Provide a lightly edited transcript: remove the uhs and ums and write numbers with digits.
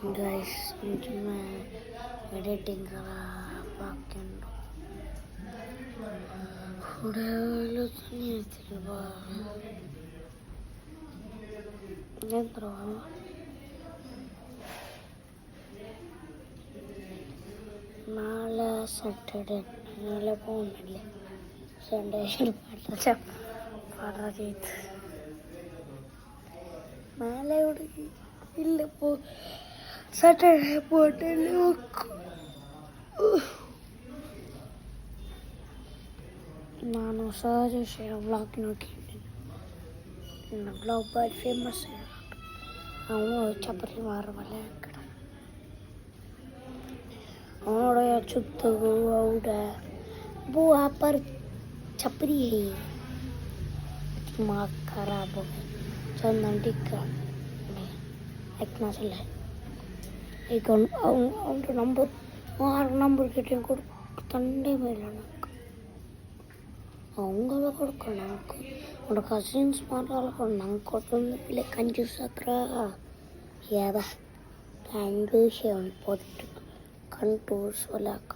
guys ചുമ്മാ editing പാക്കുണ്ട് ഇവിടെ എത്ര നാളെ സാറ്റർഡേ നാളെ പോകുന്നില്ലേ സൺഡേ പാട ചെയ്ത് നാളെ ഇവിടെ ഇല്ല സാറ്റർഡേ പോട്ടെ ನಾನು ಹೊಸ ವಿಷಯ ವ್ಲಾಗ್ ನೋಡಿದ್ದೀನಿ ವ್ಲಾಗ್ ಬಾಯ್ ಫೇಮಸ್ ಅವನು ಚಪ್ಪಲಿ ಮಾರಬಲ್ಲ ಕಡೆ ಅವನೋட ಚುತ್ತಗು ಅವಡ वो वहाँ पर छपरी है दिमाग खराब हो गया चंदन टिक्का इतना चला एक नंबर नंबर किटे को ತಂಡೆ ಮೇಲೆ ಅವಂಗವ ಕೊಡ್ಕೊಂಡು ನಂಗೆ ಅವ್ರ ಕಸಿನ್ಸ್ ಮಾತಾಡ್ಕೊಂಡು ನಂಗೆ ಕೊಟ್ಟೊಂದು ಇಲ್ಲ ಕಂಜೂಸ್ ಹತ್ರ ಯಾದ ಕಂಜೂಸ್ ಒಂದು ಪೊಟ್ಟು ಕಂಟೂಸ್ ಒಲೆ ಹಾಕ